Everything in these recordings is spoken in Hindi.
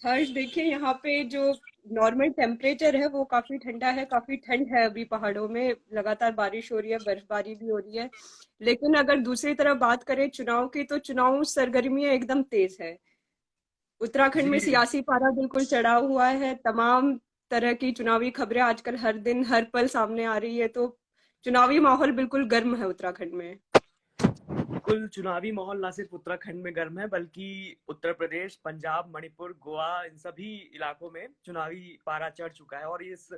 हर्ष देखिए, यहाँ पे जो नॉर्मल टेम्परेचर है वो काफी ठंडा है, काफी ठंड है अभी पहाड़ों में, लगातार बारिश हो रही है, बर्फबारी भी हो रही है। लेकिन अगर दूसरी तरफ बात करें चुनाव की, तो चुनाव सरगर्मियां एकदम तेज है। उत्तराखंड में जी। सियासी पारा बिल्कुल चढ़ा हुआ है। तमाम तरह की चुनावी खबरें आजकल हर दिन हर पल सामने आ रही है, तो चुनावी माहौल बिल्कुल गर्म है उत्तराखंड में। बिल्कुल, चुनावी माहौल ना सिर्फ उत्तराखंड में गर्म है, बल्कि उत्तर प्रदेश, पंजाब, मणिपुर, गोवा, इन सभी इलाकों में चुनावी पारा चढ़ चुका है और इस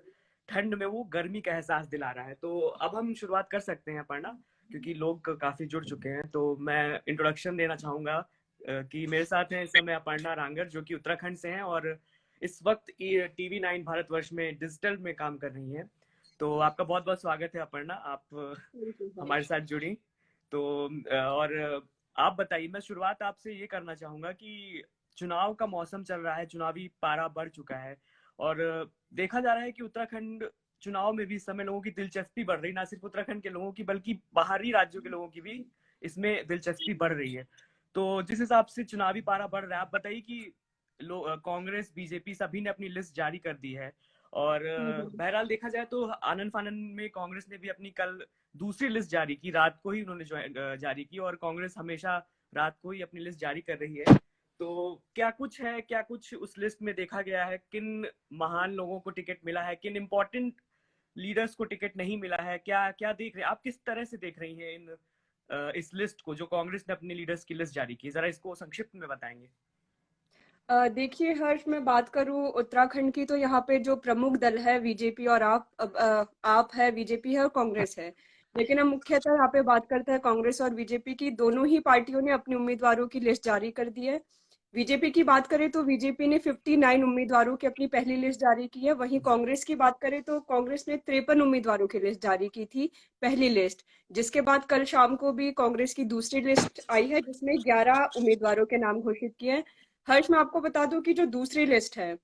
ठंड में वो गर्मी का एहसास दिला रहा है। तो अब हम शुरुआत कर सकते हैं अपर्णा, क्योंकि लोग काफी जुड़ चुके हैं। तो मैं इंट्रोडक्शन देना चाहूंगा कि मेरे साथ हैं इस समय अपर्णा रांगर, जो कि उत्तराखंड से हैं और इस वक्त TV9 भारतवर्ष में डिजिटल में काम कर रही हैं। तो आपका बहुत बहुत स्वागत है अपर्णा, आप बिल्कुल हमारे हर्ष। साथ जुड़ी। तो और आप बताइए, मैं शुरुआत आपसे ये करना चाहूंगा कि चुनाव का मौसम चल रहा है, चुनावी पारा बढ़ चुका है और देखा जा रहा है कि उत्तराखंड चुनाव में भी इस समय लोगों की दिलचस्पी बढ़ रही, ना सिर्फ उत्तराखंड के लोगों की बल्कि बाहरी राज्यों के लोगों की भी इसमें दिलचस्पी बढ़ रही है। तो जिस हिसाब से चुनावी पारा बढ़ रहा है, आप बताइए कि कांग्रेस, बीजेपी सभी ने अपनी लिस्ट जारी कर दी है और हम्म। बहरहाल देखा जाए तो आनंद फानन में कांग्रेस ने भी अपनी कल दूसरी लिस्ट जारी की, रात को ही उन्होंने जारी की और कांग्रेस हमेशा रात को ही अपनी लिस्ट जारी कर रही है। तो क्या कुछ है, क्या कुछ उस लिस्ट में देखा गया है, किन महान लोगों को टिकट मिला है, किन इम्पोर्टेंट लीडर्स को टिकट नहीं मिला है, क्या क्या देख रहे हैं आप, किस तरह से देख रही हैं इस लिस्ट को जो कांग्रेस ने अपनी लीडर्स की लिस्ट जारी की, जरा इसको संक्षिप्त में बताएंगे। देखिए हर्ष, मैं बात करूं उत्तराखंड की, तो यहाँ पे जो प्रमुख दल है बीजेपी और आप है, बीजेपी है और कांग्रेस है। लेकिन हम मुख्यतः यहाँ पे बात करते हैं कांग्रेस और बीजेपी की। दोनों ही पार्टियों ने अपने उम्मीदवारों की लिस्ट जारी कर दी है। बीजेपी की बात करें तो बीजेपी ने 59 उम्मीदवारों की अपनी पहली लिस्ट जारी की है। वहीं कांग्रेस की बात करें तो कांग्रेस ने 53 उम्मीदवारों की लिस्ट जारी की थी, पहली लिस्ट। जिसके बाद कल शाम को भी कांग्रेस की दूसरी लिस्ट आई है, जिसमें 11 उम्मीदवारों के नाम घोषित किए हैं। हर्ष, मैं आपको बता दूं कि जो दूसरी लिस्ट है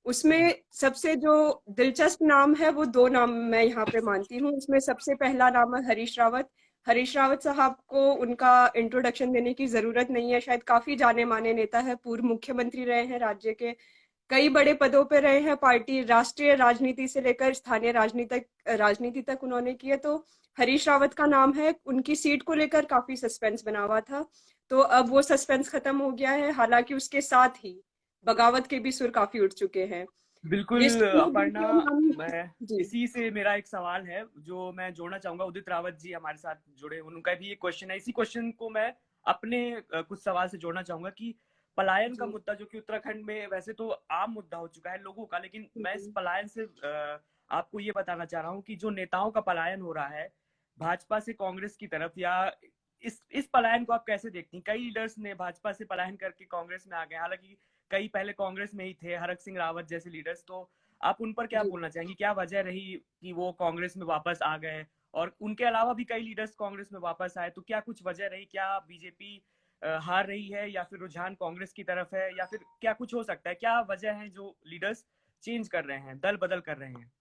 उसमें सबसे जो दिलचस्प नाम है वो दो नाम मैं यहाँ पे मानती हूँ। उसमें सबसे पहला नाम है हरीश रावत। हरीश रावत साहब को उनका इंट्रोडक्शन देने की जरूरत नहीं है, शायद काफी जाने माने नेता है, पूर्व मुख्यमंत्री रहे हैं राज्य के, कई बड़े पदों पे रहे हैं, पार्टी राष्ट्रीय राजनीति से लेकर स्थानीय राजनीति तक उन्होंने की है। तो हरीश रावत का नाम है। उनकी सीट को लेकर काफी सस्पेंस बना हुआ था, तो अब वो सस्पेंस खत्म हो गया है। हालांकि उसके साथ ही बगावत के भी सुर काफी उठ चुके हैं। लिस्ट बिल्कुल में अपर्णा, दूसरा नाम। मैं जी। इसी से मेरा एक सवाल है जो मैं जोड़ना चाहूंगा। उदित रावत जी हमारे साथ जुड़े, उनका भी एक क्वेश्चन है, इसी क्वेश्चन को मैं अपने कुछ सवाल से जोड़ना चाहूंगा कि पलायन का जी। मुद्दा जो कि उत्तराखंड में वैसे तो आम मुद्दा हो चुका है लोगों का, लेकिन मैं इस हम्म। पलायन से आपको ये बताना चाह रहा हूँ कि जो नेताओं का पलायन हो रहा है भाजपा से कांग्रेस की तरफ, या इस पलायन को आप कैसे देखती हैं? कई लीडर्स ने भाजपा से पलायन करके कांग्रेस में आ गए, हालांकि कई पहले कांग्रेस में ही थे, हरक सिंह रावत जैसे लीडर्स। तो आप उन पर क्या जी। बोलना चाहेंगे, क्या वजह रही कि वो कांग्रेस में वापस आ गए? और उनके अलावा भी कई लीडर्स कांग्रेस में वापस आए, तो क्या कुछ वजह रही? क्या बीजेपी हार रही है या फिर रुझान कांग्रेस की तरफ है, या फिर क्या कुछ हो सकता है? क्या वजह है जो लीडर्स चेंज कर रहे हैं, दल बदल कर रहे हैं?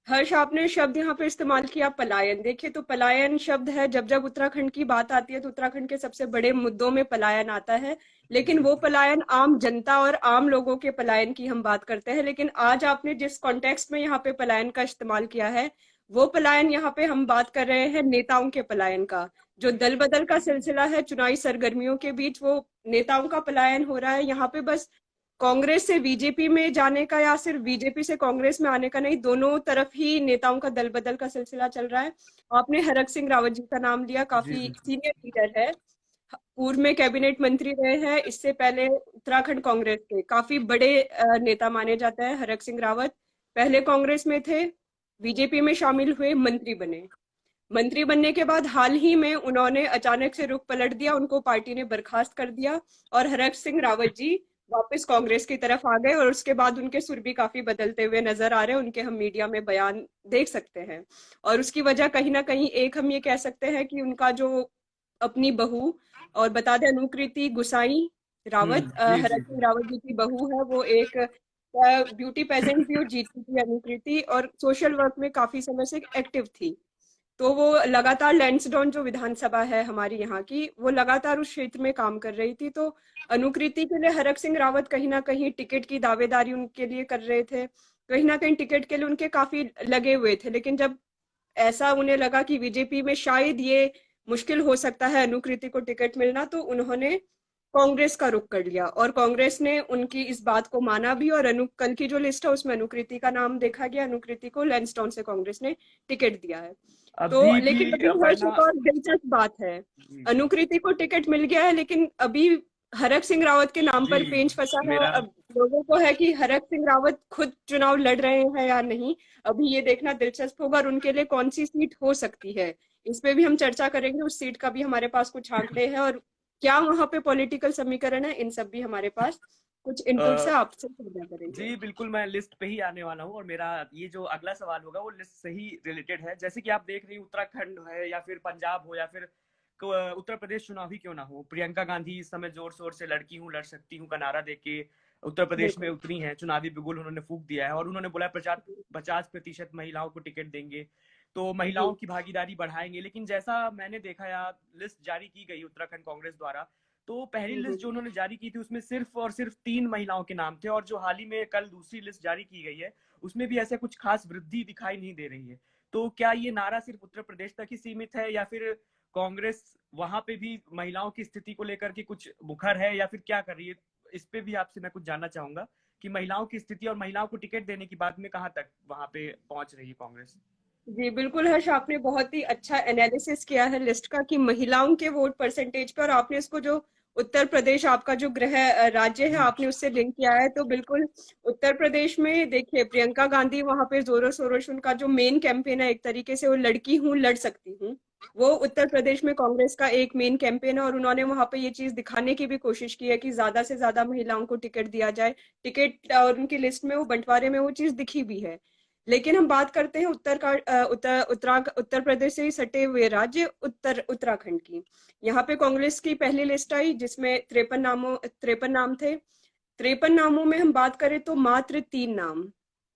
हर्ष, आपने शब्द यहाँ पे इस्तेमाल किया पलायन। देखिए, तो पलायन शब्द है, जब जब उत्तराखंड की बात आती है तो उत्तराखंड के सबसे बड़े मुद्दों में पलायन आता है। लेकिन वो पलायन आम जनता और आम लोगों के पलायन की हम बात करते हैं। लेकिन आज आपने जिस कॉन्टेक्स्ट में यहाँ पे पलायन का इस्तेमाल किया है, वो पलायन यहाँ पे हम बात कर रहे हैं नेताओं के पलायन का। जो दल बदल का सिलसिला है चुनावी सरगर्मियों के बीच, वो नेताओं का पलायन हो रहा है यहाँ पे। बस कांग्रेस से बीजेपी में जाने का या सिर्फ बीजेपी से कांग्रेस में आने का नहीं, दोनों तरफ ही नेताओं का दल बदल का सिलसिला चल रहा है। आपने हरक सिंह रावत जी का नाम लिया, जी काफी बिल्कुल। सीनियर लीडर है, पूर्व में कैबिनेट मंत्री रहे हैं। इससे पहले उत्तराखंड कांग्रेस के काफी बड़े नेता माने जाते हैं हरक सिंह रावत। पहले कांग्रेस में थे, बीजेपी में शामिल हुए, मंत्री बने। मंत्री बनने के बाद हाल ही में उन्होंने अचानक से रुख पलट दिया, उनको पार्टी ने बर्खास्त कर दिया और हरक सिंह रावत जी वापस कांग्रेस की तरफ आ गए। और उसके बाद उनके सुर भी काफी बदलते हुए नजर आ रहे हैं, उनके हम मीडिया में बयान देख सकते हैं। और उसकी वजह कहीं ना कहीं एक हम ये कह सकते हैं कि उनका जो अपनी बहू, और बता दें अनुकृति गुसाई रावत, जी जी हरक जी। सिंह रावत जी की बहू है, वो एक ब्यूटी पेजेंट भी और जीती थी अनुकृति, और सोशल वर्क में काफी समय से एक्टिव थी। तो वो लगातार लैंसडाउन जो विधानसभा है हमारी यहाँ की, वो लगातार उस क्षेत्र में काम कर रही थी। तो अनुकृति के लिए हरक सिंह रावत कहीं ना कहीं टिकट की दावेदारी उनके लिए कर रहे थे, कहीं ना कहीं टिकट के लिए उनके काफी लगे हुए थे। लेकिन जब ऐसा उन्हें लगा कि बीजेपी में शायद ये मुश्किल हो सकता है अनुकृति को टिकट मिलना, तो उन्होंने कांग्रेस का रुख कर लिया और कांग्रेस ने उनकी इस बात को माना भी। और कल की जो लिस्ट है उसमें अनुकृति का नाम देखा गया, अनुकृति को लैंसडाउन से कांग्रेस ने टिकट दिया है। तो अभी भी लेकिन अभी हर्ष अपर्णा एक और दिलचस्प बात है, जी जी अनुकृति को टिकट मिल गया है लेकिन अभी हरक सिंह रावत के नाम जी पर पेंच फंसा है। मेरा अब लोगों को है कि हरक सिंह रावत खुद चुनाव लड़ रहे हैं या नहीं, अभी ये देखना दिलचस्प होगा। और उनके लिए कौन सी सीट हो सकती है, इस पे भी हम चर्चा करेंगे। उस सीट का भी हमारे पास कुछ आंकड़े हैं और क्या वहां पे पॉलिटिकल समीकरण है, इन सब भी हमारे पास कुछ इनपुट्स है, आपसे चर्चा करेंगे। जी बिल्कुल, मैं लिस्ट पे ही आने वाला हूँ और मेरा ये जो अगला सवाल होगा वो लिस्ट से ही रिलेटेड है। जैसे कि आप देख रही हैं, उत्तराखंड है या फिर पंजाब हो या फिर उत्तर प्रदेश, चुनाव ही क्यों ना हो, प्रियंका गांधी इस समय जोर शोर से लड़की हूँ लड़ सकती हूँ का नारा देके उत्तर प्रदेश में बिल्कुल। उतरी हैं। चुनावी बिगुल उन्होंने फूंक दिया है और उन्होंने बोला 50% महिलाओं को टिकट देंगे, तो जी। महिलाओं की भागीदारी बढ़ाएंगे। लेकिन जैसा मैंने देखा या लिस्ट जारी की गई उत्तराखंड कांग्रेस द्वारा, तो पहली लिस्ट जो उन्होंने जारी की थी उसमें सिर्फ और सिर्फ 3 महिलाओं के नाम थे, और जो हाल ही में कल दूसरी लिस्ट जारी की गई है उसमें भी ऐसे कुछ खास वृद्धि दिखाई नहीं दे रही है। तो क्या ये नारा सिर्फ उत्तर प्रदेश तक ही सीमित है या फिर कांग्रेस वहां पे भी महिलाओं की स्थिति को लेकर के कुछ मुखर है या फिर क्या कर रही है? इस पे भी आपसे मैं कुछ जानना चाहूंगा कि महिलाओं की स्थिति और महिलाओं को टिकट देने की बात में कहां तक वहां पे पहुंच रही है कांग्रेस। जी बिल्कुल हर्ष, आपने बहुत ही अच्छा एनालिसिस किया है लिस्ट का कि महिलाओं के वोट परसेंटेज पे, और आपने इसको जो उत्तर प्रदेश आपका जो गृह राज्य है जी आपने उससे लिंक किया है। तो बिल्कुल उत्तर प्रदेश में देखिए प्रियंका गांधी वहां पे जोरों शोरों से उनका जो मेन कैंपेन है, एक तरीके से वो लड़की हूँ लड़ सकती हूँ, वो उत्तर प्रदेश में कांग्रेस का एक मेन कैंपेन है। और उन्होंने वहां पे ये चीज दिखाने की भी कोशिश की है कि ज्यादा से ज्यादा महिलाओं को टिकट दिया जाए, टिकट और उनकी लिस्ट में वो बंटवारे में वो चीज दिखी भी है। लेकिन हम बात करते हैं उत्तर प्रदेश से ही सटे हुए राज्य उत्तराखंड की। यहाँ पे कांग्रेस की पहली लिस्ट आई जिसमें 53 नाम थे। 53 नामों में हम बात करें तो मात्र 3 नाम,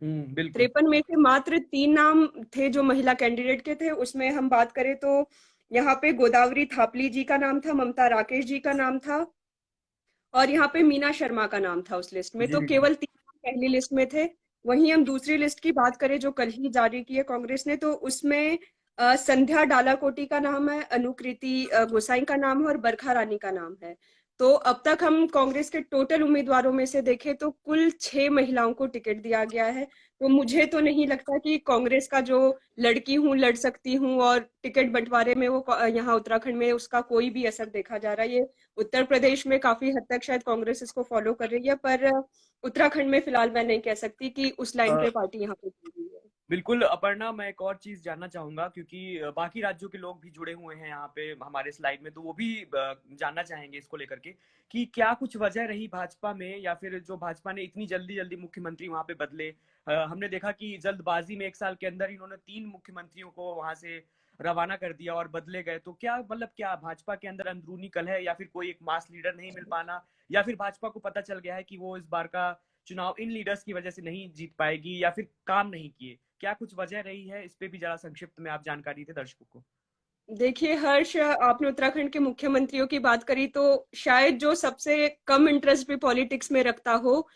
बिल्कुल 53 में से मात्र 3 नाम थे जो महिला कैंडिडेट के थे। उसमें हम बात करें तो यहाँ पे गोदावरी थापली जी का नाम था, ममता राकेश जी का नाम था, और यहाँ पे मीना शर्मा का नाम था उस लिस्ट में। जी तो जी केवल 3 पहली लिस्ट में थे। वहीं हम दूसरी लिस्ट की बात करें जो कल ही जारी की है कांग्रेस ने, तो उसमें संध्या डालाकोटी का नाम है, अनुकृति गोसाई का नाम है और बरखा रानी का नाम है। तो अब तक हम कांग्रेस के टोटल उम्मीदवारों में से देखें तो कुल 6 महिलाओं को टिकट दिया गया है। तो मुझे तो नहीं लगता कि कांग्रेस का जो लड़की हूँ लड़ सकती हूँ और टिकट बंटवारे में वो यहाँ उत्तराखंड में उसका कोई भी असर देखा जा रहा है। ये उत्तर प्रदेश में काफी हद तक शायद कांग्रेस इसको फॉलो कर रही है, पर उत्तराखंड में फिलहाल मैं नहीं कह सकती कि उस लाइन पे पार्टी यहाँ पे चल रही है। बिल्कुल अपर्णा, मैं एक और चीज जानना चाहूंगा क्योंकि बाकी राज्यों के लोग भी जुड़े हुए हैं यहाँ पे हमारे स्लाइड में, तो वो भी जानना चाहेंगे इसको लेकर के कि क्या कुछ वजह रही भाजपा में या फिर जो भाजपा ने इतनी जल्दी जल्दी मुख्यमंत्री वहां पे बदले। हमने देखा कि जल्दबाजी में 1 साल के अंदर इन्होंने 3 मुख्यमंत्रियों को वहां से रवाना कर दिया और बदले गए। तो क्या मतलब क्या भाजपा के अंदर अंदरूनी कलह है या फिर कोई एक मास लीडर नहीं मिल पाना, या फिर भाजपा को पता चल गया है कि वो इस बार का चुनाव इन लीडर्स की वजह से नहीं जीत पाएगी या फिर काम नहीं किए? क्या कुछ वजह रही है? इस पे भी जरा संक्षिप्त में आप जानकारी दें दर्शकों को। देखिए हर्ष, आपने उत्तराखंड के मुख्यमंत्रियों की बात करी तो शायद जो सबसे कम इंटरेस्ट भी पॉलिटिक्स में रखता हो,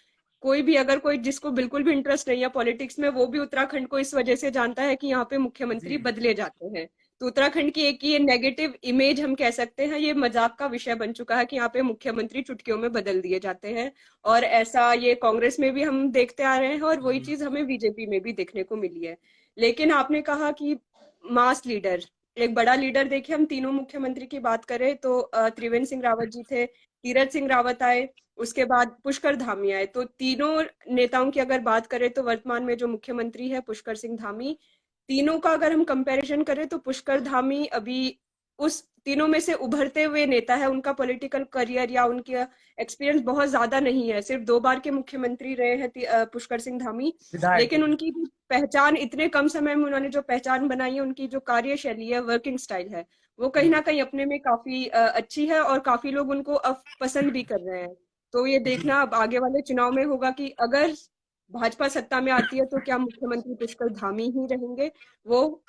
कोई भी अगर कोई जिसको बिल्कुल भी इंटरेस्ट नहीं है पॉलिटिक्स में, वो भी उत्तराखंड को इस वजह से जानता है कि यहाँ पे मुख्यमंत्री जी बदले जाते हैं। तो उत्तराखंड की एक ये नेगेटिव इमेज हम कह सकते हैं, ये मजाक का विषय बन चुका है कि यहाँ पे मुख्यमंत्री चुटकियों में बदल दिए जाते हैं। और ऐसा ये कांग्रेस में भी हम देखते आ रहे हैं और वही जी चीज हमें बीजेपी में भी देखने को मिली है। लेकिन आपने कहा कि मास लीडर, एक बड़ा लीडर, देखिए हम तीनों मुख्यमंत्री की बात करें तो त्रिवेंद्र सिंह रावत जी थे, तीरथ सिंह रावत आए, उसके बाद पुष्कर धामी आए। तो तीनों नेताओं की अगर बात करें तो वर्तमान में जो मुख्यमंत्री है पुष्कर सिंह धामी, तीनों का अगर हम कंपैरिजन करें तो पुष्कर धामी अभी उस तीनों में से उभरते हुए नेता है। उनका पॉलिटिकल करियर या उनका एक्सपीरियंस बहुत ज्यादा नहीं है, सिर्फ 2 बार के मुख्यमंत्री रहे हैं पुष्कर सिंह धामी। विधायक थे। लेकिन उनकी जो पहचान, इतने कम समय में उन्होंने जो पहचान बनाई है, उनकी जो कार्यशैली है, वर्किंग स्टाइल है, वो कहीं ना कहीं अपने में काफी अच्छी है और काफी लोग उनको अब पसंद भी कर रहे हैं। तो ये जी देखना अब आगे वाले चुनाव में होगा कि अगर भाजपा सत्ता में आती है तो क्या मुख्यमंत्री पुष्कर धामी ही रहेंगे। वो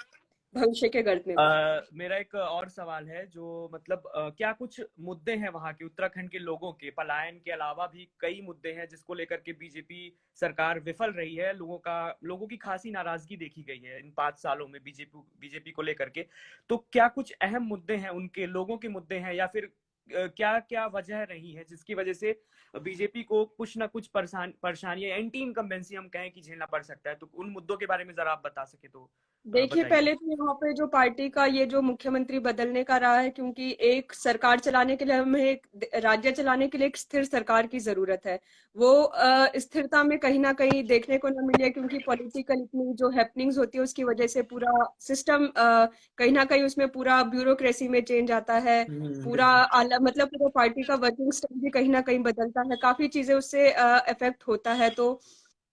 भविष्य के गर्त में भी। मेरा एक और सवाल है जो मतलब क्या कुछ मुद्दे हैं वहां के उत्तराखंड के लोगों के पलायन के अलावा भी कई मुद्दे हैं जिसको लेकर के बीजेपी सरकार विफल रही है, लोगों की खासी नाराजगी देखी गई है इन 5 सालों में बीजेपी को लेकर के। तो क्या कुछ अहम मुद्दे हैं, उनके लोगों के मुद्दे हैं, या फिर क्या क्या वजह रही है जिसकी वजह से बीजेपी को कुछ ना कुछ परेशानियां, एंटी इनकम्बेंसी हम कहें कि झेलना पड़ सकता है? तो उन मुद्दों के बारे में जरा आप बता सके तो देखिए, बताइए। पहले तो यहाँ पे जो पार्टी का ये जो मुख्यमंत्री बदलने का रहा है, क्योंकि एक सरकार चलाने के लिए हमें एक राज्य चलाने के लिए एक स्थिर सरकार की जरूरत है। वो स्थिरता में कहीं ना कहीं देखने को न मिली है, क्योंकि पॉलिटिकल इतनी जो हैपनिंग्स होती है उसकी वजह से पूरा सिस्टम कहीं ना कहीं उसमें पूरा ब्यूरोक्रेसी में चेंज आता है। पूरा बिल्कुल। मतलब पूरा पार्टी का वर्किंग स्टाइल भी कहीं ना कहीं बदलता है, काफी चीजें उससे इफेक्ट होता है। तो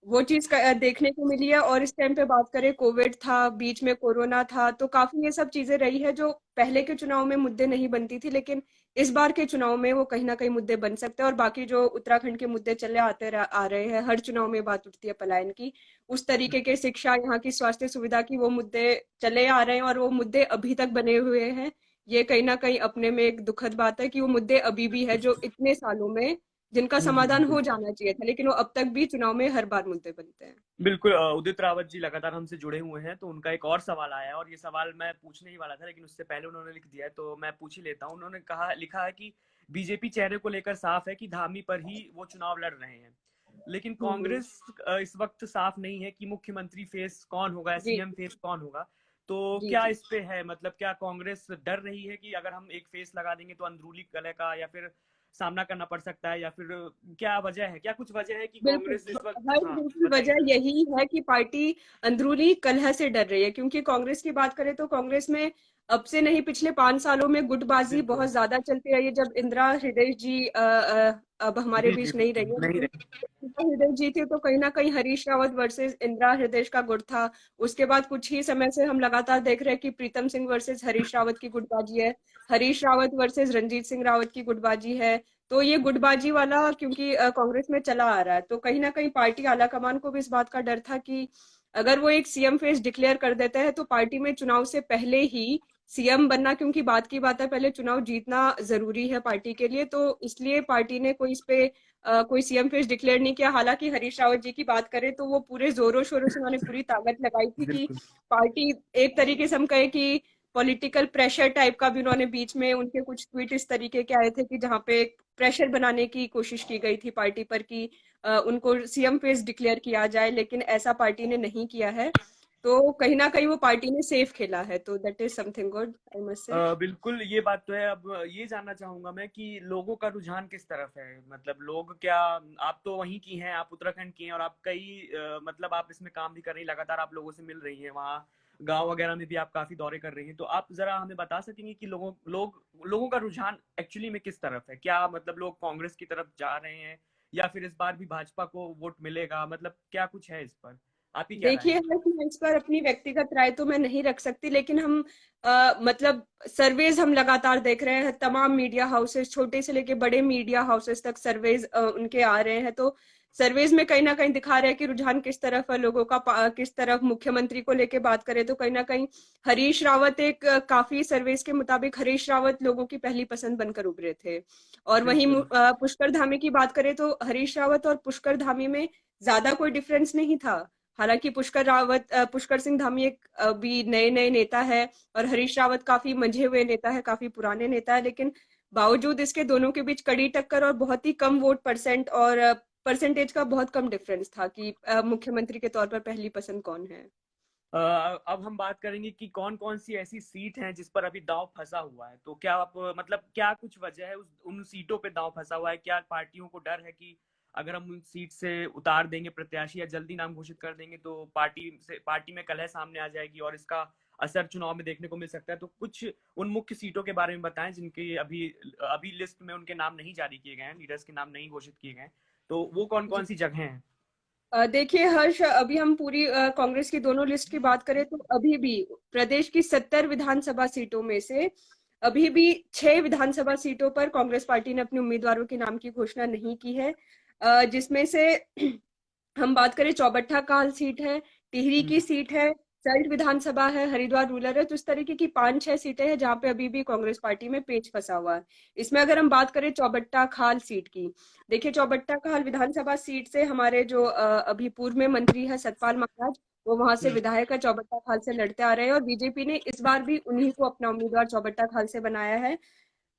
वो चीज देखने को मिली है। और इस टाइम पे बात करें, कोविड था, बीच में कोरोना था, तो काफी ये सब चीजें रही है जो पहले के चुनाव में मुद्दे नहीं बनती थी, लेकिन इस बार के चुनाव में वो कहीं ना कहीं मुद्दे बन सकते हैं। और बाकी जो उत्तराखंड के मुद्दे चले आ रहे हैं, हर चुनाव में बात उठती है पलायन की, उस तरीके के शिक्षा, यहाँ की स्वास्थ्य सुविधा की, वो मुद्दे चले आ रहे हैं और वो मुद्दे अभी तक बने हुए हैं। ये कहीं ना कहीं अपने में एक दुखद बात है कि वो मुद्दे अभी भी है जो इतने सालों में जिनका समाधान हो बिल्कुल। जाना चाहिए था, लेकिन वो अब तक भी चुनाव में हर बार मुद्दे बनते हैं। बिल्कुल, उदित रावत जी लगातार हमसे जुड़े हुए हैं, तो उनका एक और सवाल आया है और ये सवाल मैं पूछने ही वाला था, लेकिन उससे पहले उन्होंने लिख दिया है तो मैं पूछ ही लेता हूँ। उन्होंने लिखा है कि बीजेपी चेहरे को लेकर साफ है कि धामी पर ही वो चुनाव लड़ रहे हैं, लेकिन हम्म। कांग्रेस इस वक्त साफ नहीं है कि मुख्यमंत्री फेस कौन होगा या जी सीएम फेस कौन होगा। तो जी क्या जी। इस पे है, मतलब क्या कांग्रेस डर रही है कि अगर हम एक फेस लगा देंगे तो अंदरूनी कलह का या फिर सामना करना पड़ सकता है, या फिर क्या वजह है, क्या कुछ वजह है कि बिल्कुल, कांग्रेस इस वक्त? हर हाँ, बिल्कुल बताइए। वजह यही है कि पार्टी अंदरूनी कलह से डर रही है। क्योंकि कांग्रेस की बात करें तो कांग्रेस में अब से नहीं, पिछले 5 सालों में गुटबाजी बिल्कुल। बहुत ज्यादा चलती रही है। जब इंदिरा हृदय जी अब हमारे जी, जी, बीच नहीं रही है, नहीं लेकिन रहे। इंदिरा हृदय जी थी तो कहीं ना कहीं हरीश रावत वर्सेस इंदिरा हृदय का गुट था। उसके बाद कुछ ही समय से हम लगातार देख रहे हैं कि प्रीतम सिंह वर्सेस हरीश रावत की गुटबाजी है, हरीश रावत वर्सेस रंजीत सिंह रावत की गुटबाजी है। तो ये गुटबाजी वाला क्योंकि कांग्रेस में चला आ रहा है, तो कहीं ना कहीं पार्टी आलाकमान को भी इस बात का डर था कि अगर वो एक सीएम फेस डिक्लेयर कर देते हैं तो पार्टी में चुनाव से पहले ही सीएम बनना, क्योंकि बात की बात है, पहले चुनाव जीतना जरूरी है पार्टी के लिए, तो इसलिए पार्टी ने कोई इस पे कोई सीएम फेस डिक्लेयर नहीं किया। हालांकि हरीश रावत जी की बात करें तो वो पूरे जोरों शोरों से उन्होंने पूरी ताकत लगाई थी कि बिल्कुल। पार्टी, एक तरीके से हम कहें कि पॉलिटिकल प्रेशर टाइप का भी, उन्होंने बीच में उनके कुछ ट्वीट इस तरीके के आए थे कि जहां पे प्रेशर बनाने की कोशिश की गई थी पार्टी पर कि उनको सीएम फेस डिक्लेयर किया जाए, लेकिन ऐसा पार्टी ने नहीं किया है। तो कहीं ना कहीं वो पार्टी ने सेफ खेला है, तो that is something good, I must say. बिल्कुल, ये बात तो है। अब ये जानना चाहूंगा मैं कि लोगों का रुझान किस तरफ है, मतलब लोग क्या, आप तो वहीं की हैं, आप उत्तराखंड की हैं और आप कई मतलब आप इसमें काम भी कर रही हैं, लगातार आप लोगों से मिल रही हैं, वहाँ गांव वगैरह में भी आप काफी दौरे कर रही हैं, तो आप जरा हमें बता सकेंगे कि लोगों का रुझान एक्चुअली में किस तरफ है? क्या मतलब लोग कांग्रेस की तरफ जा रहे हैं या फिर इस बार भी भाजपा को वोट मिलेगा, मतलब क्या कुछ है इस पर? आपकी क्या राय देखिए, है? हर इस पर अपनी व्यक्तिगत राय तो मैं नहीं रख सकती, लेकिन हम मतलब सर्वेज हम लगातार देख रहे हैं, तमाम मीडिया हाउसेस, छोटे से लेके बड़े मीडिया हाउसेस तक सर्वेज उनके आ रहे हैं। तो सर्वेज में कहीं ना कहीं दिखा रहे हैं कि रुझान किस तरफ है लोगों का, किस तरफ। मुख्यमंत्री को लेके बात करें तो कहीं ना कहीं हरीश रावत एक काफी सर्वेज के मुताबिक हरीश रावत लोगों की पहली पसंद बनकर उभरे थे। और वहीं बिल्कुल। पुष्कर धामी की बात करें तो हरीश रावत और पुष्कर धामी में ज्यादा कोई डिफरेंस नहीं था। हालांकि पुष्कर सिंह धामी एक अभी नए नए नेता है और हरीश रावत काफी मंझे हुए नेता है, काफी पुराने नेता है, लेकिन बावजूद इसके दोनों के बीच कड़ी टक्कर और बहुत ही कम वोट परसेंट और परसेंटेज का बहुत कम डिफरेंस था कि मुख्यमंत्री के तौर पर पहली पसंद कौन है। अब हम बात करेंगे कि कौन कौन सी ऐसी सीट हैं जिस पर अभी दांव फंसा हुआ है। तो क्या आप मतलब क्या कुछ वजह है उन सीटों पे दांव फंसा हुआ है? क्या पार्टियों को डर है कि अगर हम उन सीट से उतार देंगे प्रत्याशी या जल्दी नाम घोषित कर देंगे तो पार्टी में कलह सामने आ जाएगी और इसका असर चुनाव में देखने को मिल सकता है? तो कुछ उन मुख्य सीटों के बारे में बताएं जिनके अभी अभी लिस्ट में उनके नाम नहीं जारी किए गए हैं, लीडर्स के नाम नहीं घोषित किए गए हैं, तो वो कौन जी। कौन सी जगह हैं? देखिए हर्ष, अभी हम पूरी कांग्रेस की दोनों लिस्ट की बात करें तो अभी भी प्रदेश की 70 विधानसभा सीटों में से अभी भी 6 विधानसभा सीटों पर कांग्रेस पार्टी ने अपने उम्मीदवारों के नाम की घोषणा नहीं की है। जिसमें से हम बात करें, चौबट्टा काल सीट है, टिहरी की सीट है, सल्ट विधानसभा है, हरिद्वार रूरल है, तो इस तरीके की 5-6 सीटें हैं जहाँ पे अभी भी कांग्रेस पार्टी में पेच फंसा हुआ है। इसमें अगर हम बात करें चौबट्टा खाल सीट की, देखिए चौबट्टा खाल विधानसभा सीट से हमारे जो अभी पूर्व में मंत्री है सतपाल महाराज, वो वहां से विधायक है, चौबट्टा खाल से लड़ते आ रहे हैं, और बीजेपी ने इस बार भी उन्हीं को अपना उम्मीदवार चौबट्टा खाल से बनाया है।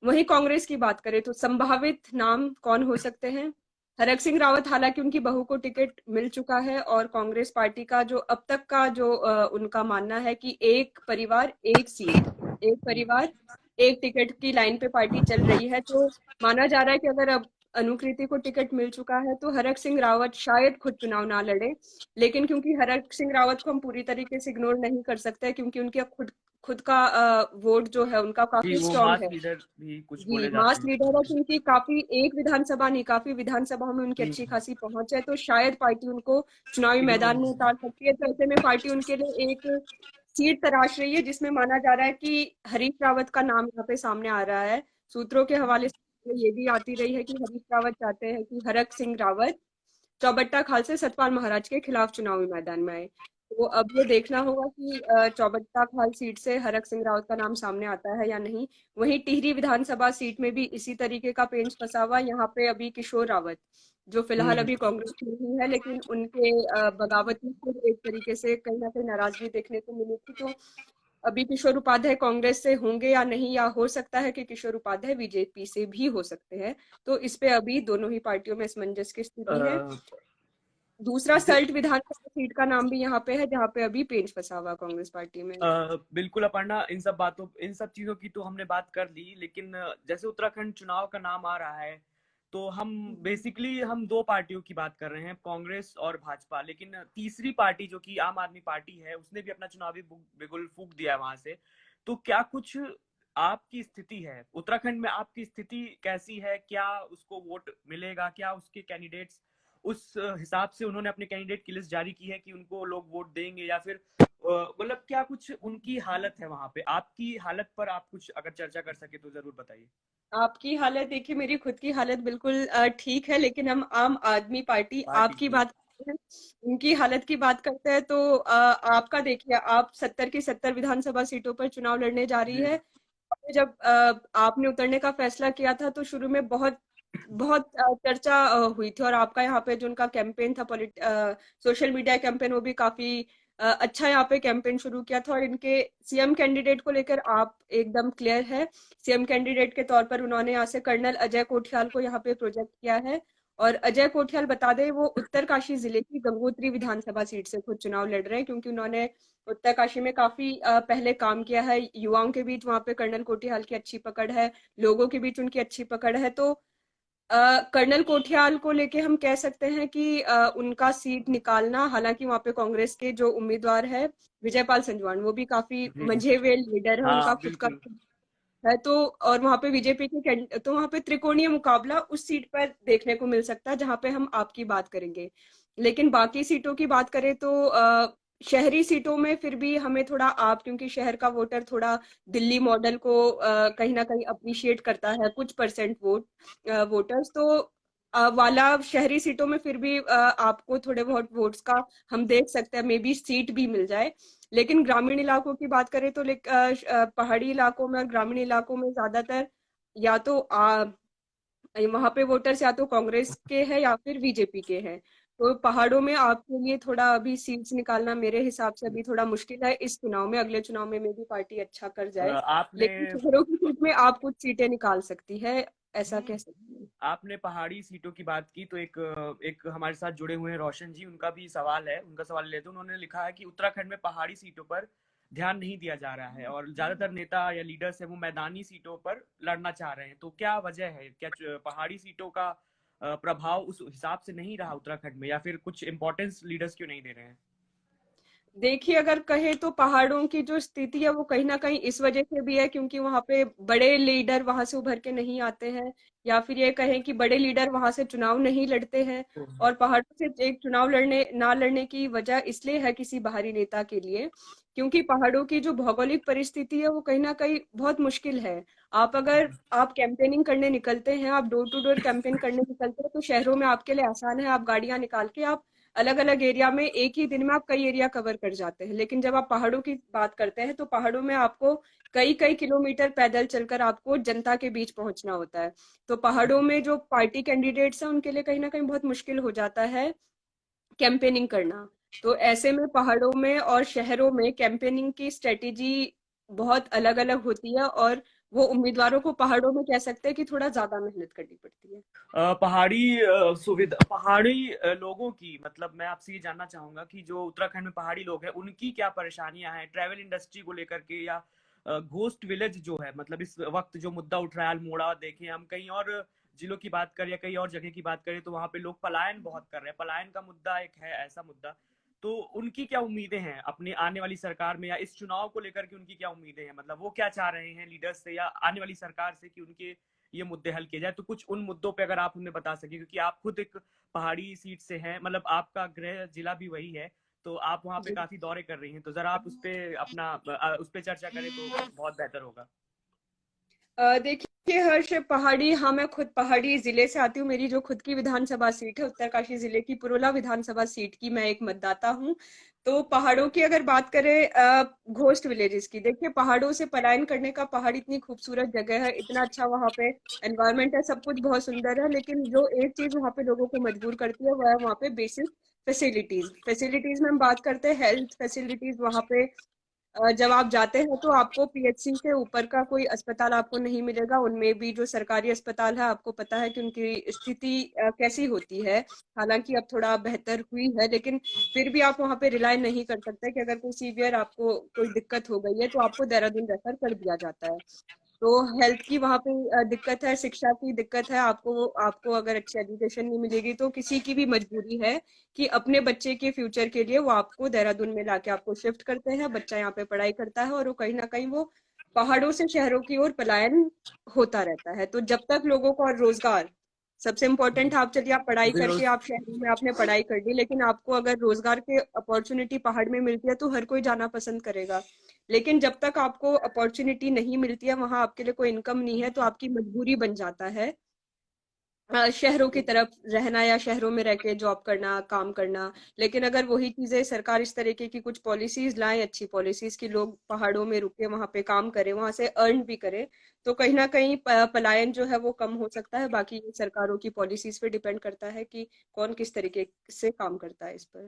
वहीं कांग्रेस की बात करें तो संभावित नाम कौन हो सकते हैं? हरक सिंह रावत, हालांकि उनकी बहू को टिकट मिल चुका है, और कांग्रेस पार्टी का जो अब तक का जो उनका मानना है कि एक परिवार एक सीट, एक परिवार एक टिकट की लाइन पे पार्टी चल रही है, तो माना जा रहा है कि अगर अब अनुकृति को टिकट मिल चुका है तो हरक सिंह रावत शायद खुद चुनाव ना लड़े। लेकिन क्योंकि हरक सिंह रावत को हम पूरी तरीके से इग्नोर नहीं कर सकते, क्योंकि उनके खुद खुद का वोट जो है उनका जी, काफी वो स्ट्रांग मास है। लीडर भी कुछ जी, बोले जाते मास हैं। लीडर है, क्योंकि काफी एक विधानसभा नहीं, काफी विधानसभाओं में उनकी अच्छी जी, खासी पहुंच है, तो शायद पार्टी उनको चुनावी मैदान में इग्नोर। उतार सकती है। तो ऐसे में पार्टी उनके लिए एक सीट तराश रही है, जिसमें माना जा रहा है कि हरीश रावत का नाम यहाँ पे सामने आ रहा है। सूत्रों के हवाले से ये भी आती रही है कि हरीश रावत चाहते हैं कि हरक सिंह रावत चौबट्टा खाल से सतपाल महाराज के खिलाफ चुनावी मैदान में आए। तो अब ये देखना होगा कि चौबट्टा खाल सीट से हरक सिंह रावत का नाम सामने आता है या नहीं। वहीं टिहरी विधानसभा सीट में भी इसी तरीके का पेंच फंसा हुआ। यहाँ पे अभी किशोर रावत, जो फिलहाल हम्म। अभी कांग्रेस में ही है, लेकिन उनके बगावती को एक तरीके से कहीं ना कहीं नाराजगी देखने को मिली थी, तो अभी किशोर उपाध्याय कांग्रेस से होंगे या नहीं, या हो सकता है कि किशोर उपाध्याय बीजेपी से भी हो सकते हैं। तो इस पे अभी दोनों ही पार्टियों में असमंजस की स्थिति है। अ, दूसरा सल्ट विधानसभा सीट का नाम भी यहाँ पे है, जहाँ पे अभी पेंच फंसा हुआ कांग्रेस पार्टी में। बिल्कुल अपर्णा, इन सब चीजों की तो हमने बात कर ली, लेकिन जैसे उत्तराखंड चुनाव का नाम आ रहा है, तो हम दो पार्टियों की बात कर रहे हैं, कांग्रेस और भाजपा, लेकिन तीसरी पार्टी जो कि आम आदमी पार्टी है, उसने भी अपना चुनावी बिगुल फूंक दिया है वहां से। तो क्या कुछ आपकी स्थिति है उत्तराखंड में, आपकी स्थिति कैसी है? क्या उसको वोट मिलेगा? क्या उसके कैंडिडेट्स उस हिसाब से उन्होंने अपने कैंडिडेट की लिस्ट जारी की है कि उनको लोग वोट देंगे, या फिर मतलब क्या कुछ उनकी हालत है वहां पे? आपकी हालत पर आप कुछ अगर चर्चा कर सके तो जरूर बताइए। आपकी हालत देखिए, मेरी खुद की हालत बिल्कुल ठीक है, लेकिन हम आम आदमी पार्टी पार्टी आपकी की। बात करते हैं, उनकी हालत की बात करते हैं, तो आपका देखिए, आप 70 की 70 विधानसभा सीटों पर चुनाव लड़ने जा रही जी। है। जब आपने उतरने का फैसला किया था, तो शुरू में बहुत बहुत चर्चा हुई थी, और आपका यहाँ पे जो उनका कैंपेन था, सोशल मीडिया कैंपेन, वो भी काफी अच्छा यहाँ पे कैंपेन शुरू किया था, और इनके सीएम कैंडिडेट को लेकर आप एकदम क्लियर है। सीएम कैंडिडेट के तौर पर उन्होंने यहाँ से कर्नल अजय कोठियाल को यहाँ पे प्रोजेक्ट किया है। और अजय कोठियाल, बता दें, वो उत्तरकाशी जिले की गंगोत्री विधानसभा सीट से खुद चुनाव लड़ रहे हैं, क्योंकि उन्होंने उत्तरकाशी में काफी पहले काम किया है। युवाओं के बीच वहां पे कर्नल कोठियाल की अच्छी पकड़ है, लोगों के बीच उनकी अच्छी पकड़ है, तो कर्नल कोठियाल को लेके हम कह सकते हैं कि उनका सीट निकालना, हालांकि वहां पे कांग्रेस के जो उम्मीदवार है विजयपाल संजवान, वो भी काफी जी। मंझे हुए लीडर है, उनका हाँ, खुद का बिल्कुल। है, तो और वहां पे बीजेपी के तो वहां पे त्रिकोणीय मुकाबला उस सीट पर देखने को मिल सकता है जहां पे हम आपकी बात करेंगे। लेकिन बाकी सीटों की बात करें तो शहरी सीटों में फिर भी हमें थोड़ा आप, क्योंकि शहर का वोटर थोड़ा दिल्ली मॉडल को कहीं ना कहीं अप्रिशिएट करता है, कुछ परसेंट वोटर्स, तो वाला शहरी सीटों में फिर भी आपको थोड़े बहुत वोट्स का हम देख सकते हैं, मे बी सीट भी मिल जाए। लेकिन ग्रामीण इलाकों की बात करें तो पहाड़ी इलाकों में और ग्रामीण इलाकों में ज्यादातर या तो वहां पे वोटर्स या तो कांग्रेस के हैं या फिर बीजेपी के हैं। तो पहाड़ों में आपके लिए थोड़ा अभी सीट्स निकालना मेरे हिसाब से अभी थोड़ा मुश्किल है इस चुनाव में। अगले चुनाव में भी पार्टी अच्छा कर जाए, आपने लेकिन शहरों की सीट में आप कुछ सीटें निकाल सकती है, ऐसा कह सकती है। आपने पहाड़ी सीटों की बात की, तो एक हमारे साथ जुड़े हुए हैं रोशन जी, उनका भी सवाल है, उनका सवाल लेते हैं। उन्होंने लिखा है कि उत्तराखंड में पहाड़ी सीटों पर ध्यान नहीं दिया जा रहा है, और ज्यादातर नेता या लीडर्स है वो मैदानी सीटों पर लड़ना चाह रहे हैं। तो क्या वजह है? क्या पहाड़ी सीटों का प्रभाव उस हिसाब से नहीं रहा उत्तराखंड में, या फिर कुछ इंपॉर्टेंस लीडर्स क्यों नहीं दे रहे हैं? देखिए, अगर कहे तो पहाड़ों की जो स्थिति है वो कहीं ना कहीं इस वजह से भी है क्योंकि वहां पे बड़े लीडर वहां से उभर के नहीं आते हैं, या फिर ये कहें कि बड़े लीडर वहां से चुनाव नहीं लड़ते हैं। और पहाड़ों से एक चुनाव लड़ने की वजह इसलिए है किसी बाहरी नेता के लिए, क्योंकि पहाड़ों की जो भौगोलिक परिस्थिति है वो कहीं ना कहीं बहुत मुश्किल है। अगर आप कैंपेनिंग करने निकलते हैं, आप डोर टू डोर कैंपेन करने निकलते हैं, तो शहरों में आपके लिए आसान है, आप गाड़ियां निकाल के आप अलग अलग एरिया में एक ही दिन में आप कई एरिया कवर कर जाते हैं। लेकिन जब आप पहाड़ों की बात करते हैं तो पहाड़ों में आपको कई कई किलोमीटर पैदल चलकर आपको जनता के बीच पहुंचना होता है। तो पहाड़ों में जो पार्टी कैंडिडेट्स हैं उनके लिए कहीं ना कहीं बहुत मुश्किल हो जाता है कैंपेनिंग करना। तो ऐसे में पहाड़ों में और शहरों में कैंपेनिंग की स्ट्रेटेजी बहुत अलग अलग होती है, और वो उम्मीदवारों को पहाड़ों में कह सकते हैं कि थोड़ा ज्यादा मेहनत करनी पड़ती है। पहाड़ी सुविधा, पहाड़ी लोगों की, मतलब मैं आपसे ये जानना चाहूंगा कि जो उत्तराखंड में पहाड़ी लोग हैं उनकी क्या परेशानियां हैं ट्रैवल इंडस्ट्री को लेकर के, या घोस्ट विलेज जो है, मतलब इस वक्त जो मुद्दा उठ रहा है, अल्मोड़ा देखें, हम कहीं और जिलों की बात करें या कहीं और जगह की बात करें तो वहां पे लोग पलायन बहुत कर रहे हैं। पलायन का मुद्दा एक है ऐसा मुद्दा, तो उनकी क्या उम्मीदें हैं अपनी आने वाली सरकार में, या इस चुनाव को लेकर के उनकी क्या उम्मीदें हैं, मतलब वो क्या चाह रहे हैं लीडर्स से या आने वाली सरकार से कि उनके ये मुद्दे हल किए जाए। तो कुछ उन मुद्दों पे अगर आप उन्हें बता सके, क्योंकि आप खुद एक पहाड़ी सीट से हैं, मतलब आपका गृह जिला भी वही है, तो आप वहाँ पे जी। काफी दौरे कर रही हैं, तो जरा आप उस पे अपना उस पे चर्चा करें तो बहुत बेहतर होगा। देखिए हर्ष, पहाड़ी, हाँ मैं खुद पहाड़ी जिले से आती हूँ। मेरी जो खुद की विधानसभा सीट है उत्तरकाशी जिले की पुरोला विधानसभा सीट की, मैं एक मतदाता हूँ। तो पहाड़ों की अगर बात करें, घोस्ट विलेजेस की, देखिए पहाड़ों से पलायन करने का, पहाड़ इतनी खूबसूरत जगह है, इतना अच्छा वहाँ पे एनवायरनमेंट है, सब कुछ बहुत सुंदर है, लेकिन जो एक चीज वहाँ पे लोगों को मजबूर करती है वह है वहाँ पे बेसिक फैसिलिटीज। फैसिलिटीज में हम बात करते हैं हेल्थ फैसिलिटीज, वहाँ पे जब आप जाते हैं तो आपको पीएचसी से ऊपर का कोई अस्पताल आपको नहीं मिलेगा। उनमें भी जो सरकारी अस्पताल है, आपको पता है कि उनकी स्थिति कैसी होती है। हालांकि अब थोड़ा बेहतर हुई है, लेकिन फिर भी आप वहां पे रिलाय नहीं कर सकते कि अगर कोई सीवियर आपको कोई दिक्कत हो गई है तो आपको देहरादून रेफर कर दिया जाता है। तो हेल्थ की वहाँ पे दिक्कत है, शिक्षा की दिक्कत है। आपको आपको अगर अच्छी एजुकेशन नहीं मिलेगी तो किसी की भी मजबूरी है कि अपने बच्चे के फ्यूचर के लिए वो आपको देहरादून में लाके आपको शिफ्ट करते हैं। बच्चा यहाँ पे पढ़ाई करता है और वो कहीं ना कहीं वो पहाड़ों से शहरों की ओर पलायन होता रहता है। तो जब तक लोगों को और रोजगार, सबसे इम्पोर्टेंट है, आप चलिए आप पढ़ाई करके आप शहरों में आपने पढ़ाई कर ली, लेकिन आपको अगर रोजगार के अपॉर्चुनिटी पहाड़ में मिलती है तो हर कोई जाना पसंद करेगा। लेकिन जब तक आपको अपॉर्चुनिटी नहीं मिलती है, वहां आपके लिए कोई इनकम नहीं है, तो आपकी मजबूरी बन जाता है शहरों की तरफ रहना या शहरों में रह के जॉब करना, काम करना। लेकिन अगर वही चीजें सरकार इस तरीके की कुछ पॉलिसीज लाए, अच्छी पॉलिसीज की, लोग पहाड़ों में रुके वहां पे काम करें, वहां से अर्न भी करें, तो कहीं ना कहीं पलायन जो है वो कम हो सकता है। बाकी ये सरकारों की पॉलिसीज पे डिपेंड करता है कि कौन किस तरीके से काम करता है इस पर।